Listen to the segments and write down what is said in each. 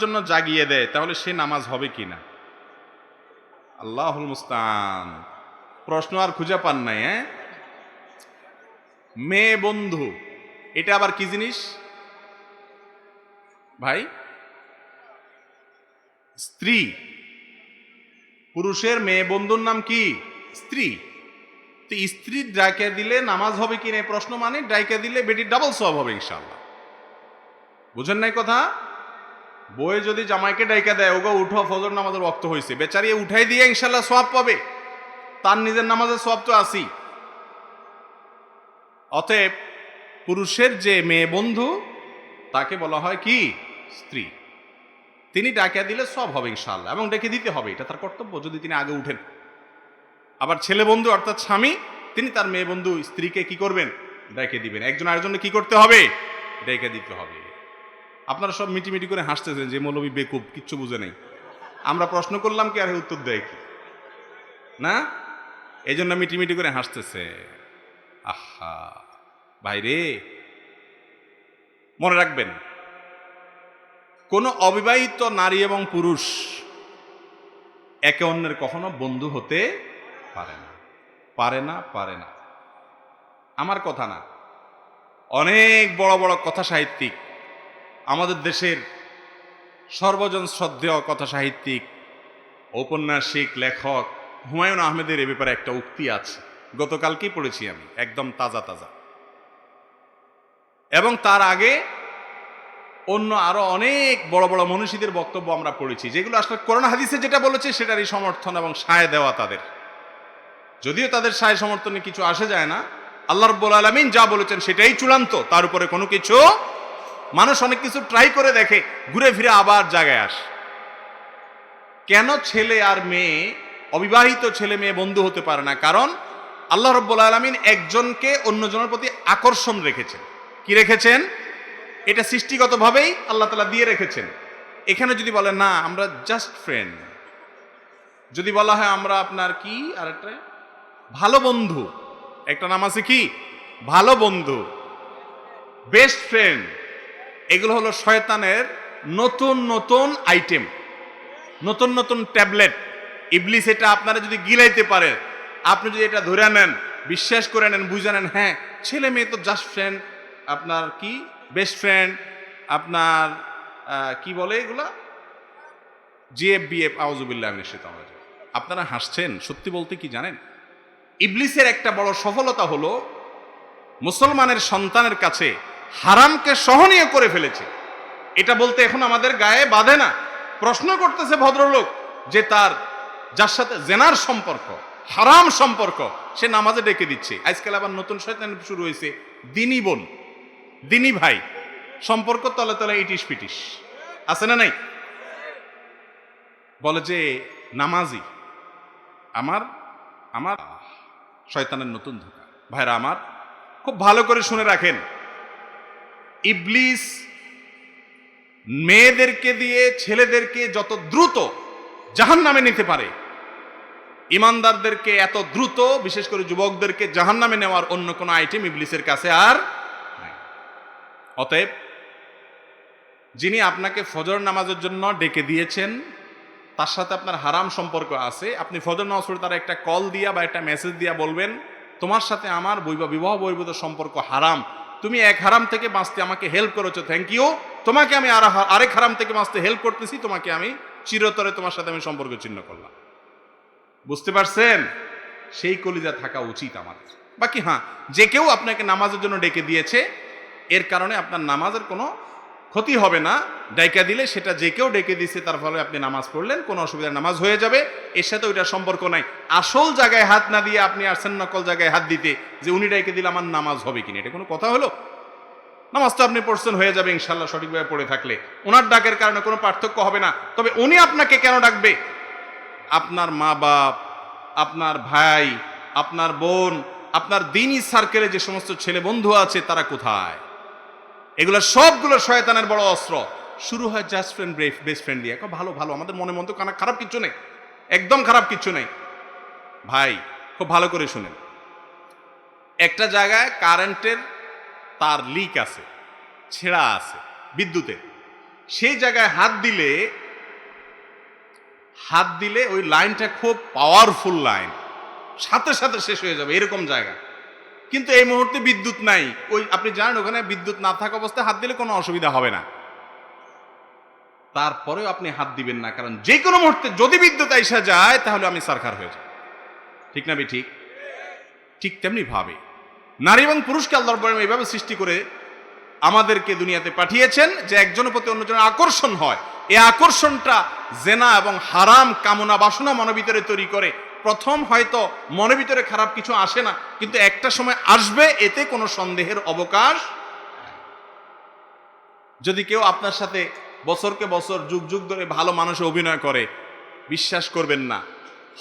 জন্য জাগিয়ে দেয়, তাহলে সে নামাজ হবে কিনা? আল্লাহুল মুস্তান। প্রশ্ন আর খুঁজে পান নাই? মেয়ে বন্ধু, এটা আবার কি জিনিস ভাই? স্ত্রী। পুরুষের মেয়ে বন্ধুর নাম কি? স্ত্রী। তো স্ত্রী ডাইকা দিলে নামাজ হবে কিনা প্রশ্ন, মানে ডাইকা দিলে বেটির ডাবল সওয়াব হবে ইনশাআল্লাহ। বুঝেন নাই কথা? বউয়ে যদি জামাইকে ডাইকা দেয়, ওগো উঠো ফজর নামাজের ওয়াক্ত হয়েছে, বেচারি উঠাই দিয়ে ইনশাআল্লাহ সওয়াব পাবে, তার নিজের নামাজের সওয়াব তো আছেই। অতএব পুরুষের যে মেয়ে বন্ধু তাকে বলা হয় কি? স্ত্রী। তিনি ডাকিয়া দিলে সব হবে ইনশাআল্লাহ, এবং ডেকে দিতে হবে, এটা তার কর্তব্য যদি তিনি আগে উঠেন। আবার ছেলে বন্ধু অর্থাৎ স্বামী, তিনি তার মেয়ে বন্ধু স্ত্রীকে কি করবেন? ডেকে দিবেন। একজন আরেকজনকে কি করতে হবে? ডেকে দিতে হবে। আপনারা সব মিটিমিটি করে হাসতেছেন যে মৌলবী বেকুব, কিচ্ছু বুঝে নেই। আমরা প্রশ্ন করলাম কি আর উত্তর দেয় কি না, এই জন্য মিটিমিটি করে হাসতেছে। আহা ভাইরে, মনে রাখবেন, কোন অবিবাহিত নারী এবং পুরুষ একে অন্যের কখনো বন্ধু হতে পারে না, পারে না, পারে না। আমার কথা না, অনেক বড় বড় কথা সাহিত্যিক, আমাদের দেশের সর্বজন শ্রদ্ধেয় কথা সাহিত্যিক, ঔপন্যাসিক, লেখক হুমায়ুন আহমেদের এ ব্যাপারে একটা উক্তি আছে, গতকালকেই পড়েছি আমি, একদম তাজা তাজা। এবং তার আগে অন্য আরো অনেক বড় বড় মনীষীদের বক্তব্য আমরা পড়েছি, যেগুলো আসলে কোরআন হাদিসে যেটা বলেছে সেটারই সমর্থন এবং সায় দেওয়া তাদের। যদিও তাদের সায় সমর্থনে কিছু আসে যায় না, আল্লাহ রাব্বুল আলামিন যা বলেছেন সেটাই চূড়ান্ত, তার উপরে কোনো কিছু। মানুষ অনেক কিছু ট্রাই করে দেখে, ঘুরে ফিরে আবার জায়গায় আসে। কেন ছেলে আর মেয়ে, অবিবাহিত ছেলে মেয়ে বন্ধু হতে পারে না? কারণ আল্লাহ রাব্বুল আলামিন একজনকে অন্যজনের প্রতি আকর্ষণ রেখেছেন। কি রেখেছেন? এটা সৃষ্টিগতভাবেই আল্লাহ তাআলা দিয়ে রেখেছেন। এখানে যদি বলেন না আমরা জাস্ট ফ্রেন্ড, যদি বলা হয় আমরা আপনার কি আর একটা ভালো বন্ধু, একটা নাম আছে কি ভালো বন্ধু, বেস্ট ফ্রেন্ড, এগুলো হলো শয়তানের নতুন নতুন আইটেম, নতুন নতুন ট্যাবলেট। ইবলিস এটা আপনারা যদি গিলাইতে পারে, আপনি যদি এটা ধরে নেন, বিশ্বাস করে নেন, বুঝে নেন, হ্যাঁ ছেলে মেয়ে তো জাস্ট ফ্রেন্ড, আপনার কি বেস্ট ফ্রেন্ড, আপনার কি বলে এগুলা, জিএফ বিএফ, আউযুবিল্লাহি মিনাশ শাইতানির রাজিম। আপনারা হাসছেন, সত্যি বলতে কি জানেন, ইবলিসের একটা বড় সফলতা হলো মুসলমানের সন্তানের কাছে হারামকে সহনীয় করে ফেলেছে। এটা বলতে এখন আমাদের গায়ে বাঁধে না। প্রশ্ন করতেছে ভদ্রলোক যে তার যার সাথে জেনার সম্পর্ক, হারাম সম্পর্ক, সে নামাজে ডেকে দিচ্ছে। আজকাল আবার নতুন শয়তান শুরু হয়েছে, দিনী বোন, দিনী ভাই, সম্পর্ক তলে তলে ইটিস পিটিস, আছে না নাই? বলে যে নামাজি আমার আমার শয়তানের নতুন ধোঁকা। ভাইরা আমার, খুব ভালো করে শুনে রাখেন, ইবলিস মেয়েদেরকে দিয়ে ছেলেদেরকে যত দ্রুত জাহান্নামে নিতে পারে, ইমানদারদেরকে এত দ্রুত, বিশেষ করে যুবকদেরকে জাহান্নামে নেওয়ার অন্য কোনো আইটেম ইবলিসের কাছে আর নাই। অতএব যিনি আপনাকে ফজর নামাজের জন্য ডেকে দিয়েছেন, তার সাথে আপনার হারাম সম্পর্ক আছে, আপনি ফজর নামাজ পড়ে তার একটা কল দিয়া বা একটা মেসেজ দিয়া বলবেন, তোমার সাথে আমার বিবাহ বহির্ভূত সম্পর্ক হারাম, তুমি এক হারাম থেকে বাঁচতে আমাকে হেল্প করেছো, থ্যাংক ইউ, তোমাকে আমি আরেক হারাম থেকে বাঁচতে হেল্প করতেছি, তোমাকে আমি চিরতরে তোমার সাথে আমি সম্পর্ক ছিন্ন করলাম। বুঝতে পারছেন? সেই কলিজা থাকা উচিত আমাদের। বাকি হ্যাঁ, যে কেউ আপনাকে নামাজের জন্য ডেকে দিয়েছে, এর কারণে আপনার নামাজের কোনো ক্ষতি হবে না। ডাইকা দিলে সেটা যে কেউ ডেকে দিচ্ছে, তার ফলে আপনি নামাজ পড়লেন, কোনো অসুবিধা, নামাজ হয়ে যাবে, এর সাথে ওইটার সম্পর্ক নাই। আসল জায়গায় হাত না দিয়ে আপনি আসছেন নকল জায়গায় হাত দিতে, যে উনি ডাইকে দিলে আমার নামাজ হবে কিনা, এটা কোনো কথা হলো? নামাজ তো আপনি পড়ছেন, হয়ে যাবে ইনশাল্লাহ, সঠিকভাবে পড়ে থাকলে। ওনার ডাকের কারণে কোনো পার্থক্য হবে না। তবে উনি আপনাকে কেন ডাকবে? আপনার মা বাপ, আপনার ভাই, আপনার বোন, আপনার দ্বীনি সার্কেলে যে সমস্ত ছেলে বন্ধু আছে, তারা কোথায়? এগুলো সবগুলো শয়তানের বড় অস্ত্র। শুরু হয় জাস্ট ফ্রেন্ড, বেস্ট ফ্রেন্ড দিয়ে, ভালো ভালো, আমাদের মনে মন তো খারাপ কিচ্ছু নেই, একদম খারাপ কিচ্ছু নেই। ভাই খুব ভালো করে শুনেন, একটা জায়গায় কারেন্টের তার লিক আছে, ছেঁড়া আছে বিদ্যুতের, সেই জায়গায় হাত দিলে ওই লাইনটা খুব পাওয়ারফুল লাইন, সাথে সাথে শেষ হয়ে যাবে এরকম জায়গা। কিন্তু এই মুহূর্তে বিদ্যুৎ নাই, ওই আপনি জানেন ওখানে বিদ্যুৎ না থাকা অবস্থায় হাত দিলে কোনো অসুবিধা হবে না, তারপরেও আপনি হাত দিবেন না, কারণ যে কোনো মুহূর্তে যদি বিদ্যুৎ আইসা যায় তাহলে আমি সারখার হয়ে যাব। ঠিক না ঠিক? ঠিক তেমনি ভাবে নারী এবং পুরুষকে আল্লাহর রাব্বুল আলামিন এইভাবে সৃষ্টি করে আমাদেরকে দুনিয়াতে পাঠিয়েছেন যে একজনের প্রতি অন্যজনের আকর্ষণ হয়। এই আকর্ষণটা জেনা এবং হারাম কামনা বাসনা মনের ভিতরে তৈরি করে। প্রথম হয়তো মনের ভিতরে খারাপ কিছু আসে না, কিন্তু একটা সময় আসবে, এতে কোনো সন্দেহের অবকাশ। যদি কেউ আপনার সাথে বছরকে বছর যুগ যুগ ধরে ভালো মানুষে অভিনয় করে, বিশ্বাস করবেন না,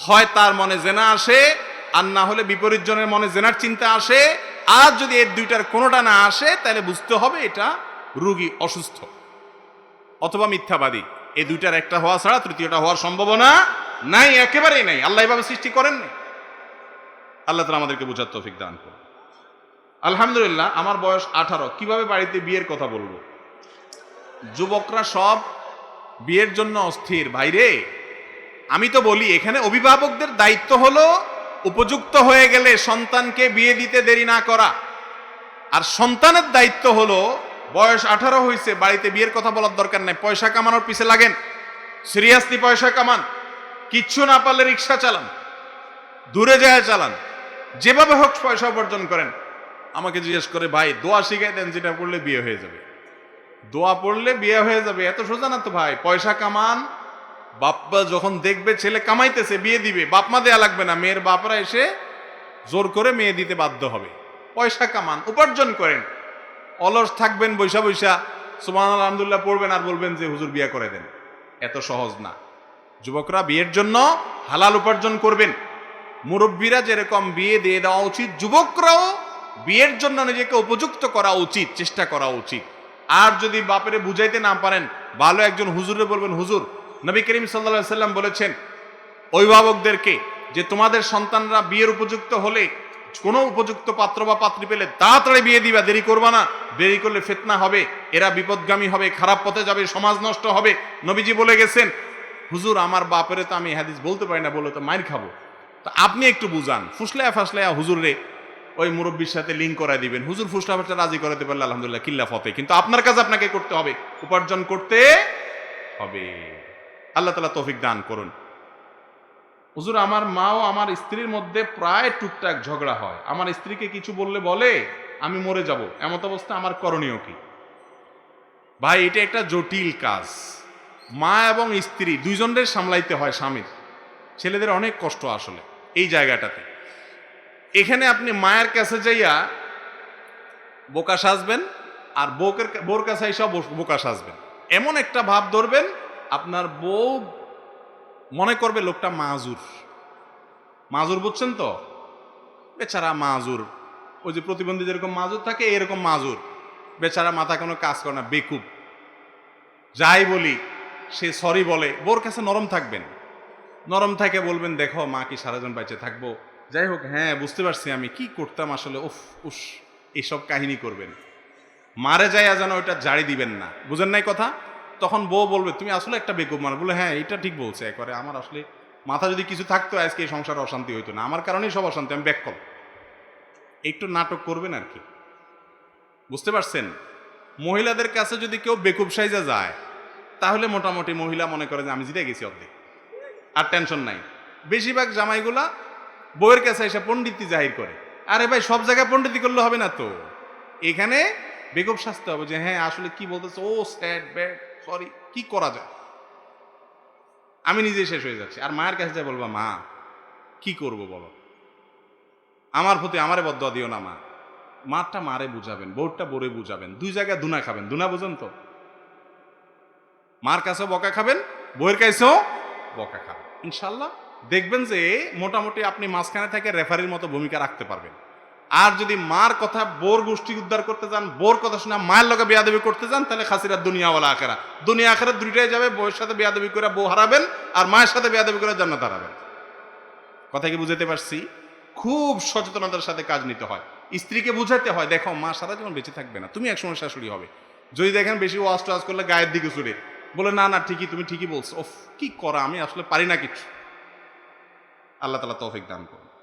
হয় তার মনে জেনা আসে, আর না হলে বিপরীত জনের মনে জেনার চিন্তা আসে। আর যদি এর দুইটার কোনোটা না আসে তাহলে বুঝতে হবে এটা রোগী, অসুস্থ অথবা মিথ্যাবাদী। এই দুইটার একটা হওয়া ছাড়া তৃতীয়টা হওয়ার সম্ভাবনা নাই, একেবারেই নাই। আল্লাহ এভাবে সৃষ্টি করেননি। আল্লাহ তাআলা আমাদেরকে বোঝার তৌফিক দান করুন। আলহামদুলিল্লাহ, আমার বয়স 18। কিভাবে বাড়িতে বিয়ের কথা বলবো? যুবকরা সব বিয়ের জন্য অস্থির। ভাইরে, আমি তো বলি এখানে অভিভাবকদের দায়িত্ব হলো উপযুক্ত হয়ে গেলে সন্তানকে বিয়ে দিতে দেরি না করা, আর সন্তানের দায়িত্ব হলো বয়স 18 হয়েছে, বাড়িতে বিয়ের কথা বলার দরকার নাই, পয়সা কামানোর পিছে লাগেন, সিরিয়াসলি পয়সা কামান, কিচ্ছু না পারলে রিক্সা চালান, দূরে যায় চালান, যেভাবে হোক পয়সা উপার্জন করেন। আমাকে জিজ্ঞেস করে, ভাই দোয়া শিখাই দেন যেটা পড়লে বিয়ে হয়ে যাবে। দোয়া পড়লে বিয়ে হয়ে যাবে এত সোজা না তো ভাই। পয়সা কামান, বাপ্পা যখন দেখবে ছেলে কামাইতেছে বিয়ে দিবে, বাপ মা দেয়া লাগবে না, মেয়ের বাপরা এসে জোর করে মেয়ে দিতে বাধ্য হবে। পয়সা কামান, উপার্জন করেন। অলস থাকবেন বৈশা বৈশা সুবহানাল্লাহ আলহামদুলিল্লাহ পড়বেন আর বলবেন যে হুজুর বিয়ে করে দেন, এত সহজ না। যুবকরা বিয়ের জন্য হালাল উপার্জন করবেন। মুরব্বীরা যেরকম বিয়ে দিয়ে দেওয়া উচিত, যুবকরাও বিয়ের জন্য নিজেকে উপযুক্ত করা উচিত, চেষ্টা করা উচিত। আর যদি বাপেরে বুঝাইতে না পারেন, ভালো একজন হুজুরে বলবেন, হুজুর নবী করিম সাল্লাল্লাহু আলাইহি সাল্লাম বলেছেন অভিভাবকদেরকে যে তোমাদের সন্তানরা বিয়ের উপযুক্ত হলে, কোনো উপযুক্ত পাত্র বা পাত্রী পেলে তাড়াতাড়ি বিয়ে দিবা, দেরি করবা না, দেরি করলে ফিতনা হবে, এরা বিপদগামী হবে, খারাপ পথে যাবে, সমাজ নষ্ট হবে। নবীজি বলে গেছেন, হুজুর আমার বাপেরে তো আমি হাদিস বলতে পারি না, বলে তো মাইর খাবো, তো আপনি একটু বুঝান। ফুসলায়া ফাসলায়া হুজুর রে ওই মুরব্বীর সাথে লিঙ্ক করায় দিবেন। হুজুর ফুসলা ফাসলা রাজি করাতে পারলে আলহামদুলিল্লাহ কিল্লা ফতে, কিন্তু আপনার কাজ আপনাকে করতে হবে, উপার্জন করতে হবে। আল্লাহ তাআলা তৌফিক দান করুন। হুজুর আমার মা ও আমার স্ত্রীর মধ্যে প্রায় টুকটাক ঝগড়া হয়, আমার স্ত্রীকে কিছু বললে বলে আমি মরে যাব, এমত অবস্থা আমার করণীয় কি? ভাই এটা একটা জটিল কাজ। মা এবং স্ত্রী দুইজনের সামলাইতে হয়। স্বামীর, ছেলেদের অনেক কষ্ট আসলে এই জায়গাটাতে। এখানে আপনি মায়ের কাছে যাইয়া বোকা সাজবেন, আর বোর কাছে আইসা বোকা সাজবেন। এমন একটা ভাব ধরবেন আপনার বউ মনে করবে লোকটা মাজুর। মাজুর বুঝছেন তো? বেচারা মাজুর, ওই যে প্রতিবন্ধী যেরকম মাজুর থাকে এরকম মাজুর। বেচারা মাথা কোনো কাজ করে না, বেকুব। যাই বলি সে সরি বলে। বোর কাছে নরম থাকবেন, নরম থাকে বলবেন, দেখো মা কি সারাজন বেঁচে থাকবো, যাই হোক হ্যাঁ বুঝতে পারছি আমি কি করতাম আসলে, উফ উস, এইসব কাহিনী করবেন। মারে যায় যেন ওইটা জারি দিবেন না, বুঝেন নাই কথা? তখন বউ বলবে তুমি আসলে একটা বেকুব মানে, বলে হ্যাঁ এটা ঠিক বলছে, একবারে আমার আসলে মাথা যদি কিছু থাকতো আজকে এই সংসারে অশান্তি হইতো না, আমার কারণেই সব অশান্তি, আমি ব্যাক কর। একটু নাটক করবেন আর কি, বুঝতে পারছেন? মহিলাদের কাছে যদি কেউ বেকুব সাইজা যায় তাহলে মোটামুটি মহিলা মনে করে যে আমি জিতে গেছি অর্ধেক, আর টেনশন নাই। বেশিরভাগ জামাইগুলা বউয়ের কাছে এসে পণ্ডিতি জাহির করে। আরে ভাই সব জায়গায় পণ্ডিতি করলে হবে না তো, এখানে বেকুব সাজতে হবে যে হ্যাঁ আসলে কি বলতেছে, ও স্যাড ব্যাড সরি, কি করা যায়? আমি নিজে শেষ হয়ে যাচ্ছি। আর মায়ের কাছে যা বলবা, মা কি করব বলো, আমার প্রতি আমারে বদদোয়া দিও না মা। মারটা মারে বুঝাবেন, বউরটা বোরে বুঝাবেন, দুই জায়গায় দুনা খাবেন। দুনা বুঝেন তো? মার কাছেও বকা খাবেন, বউয়ের কাছেও বকা খাবেন। ইনশাল্লাহ দেখবেন যে মোটামুটি আপনি মাঝখানে থেকে রেফারির মতো ভূমিকা রাখতে পারবেন। আর যদি মার কথা বোর গোষ্ঠী উদ্ধার করতে যান, বোর কথা শুনে মায়ের লগে বেয়াদবি করতে যান, তাহলে খাসিরা দুনিয়াওয়ালা আখেরা, দুনিয়া আখেরা দুইটাই যাবে। বউয়ের সাথে বেয়াদবি করে বউ হারাবেন, আর মায়ের সাথে বেয়াদবি করে জান্নাত হারাবেন। কথা কি বুঝাতে পারছি? খুব সচেতনতার সাথে কাজ নিতে হয়। স্ত্রীকে বুঝাতে হয়, দেখো মা সারা জীবন বেঁচে থাকবে না, তুমি একসময় শাশুড়ি হবে। যদি দেখেন বেশি ওয়াজ টোয়াজ করলে গায়ের দিকে ছুটে, বলে না না ঠিকই, তুমি ঠিকই বলছো, ওফ কি করা, আমি আসলে পারি না কিছু। আল্লাহ তাআলা তৌফিক দান করুন।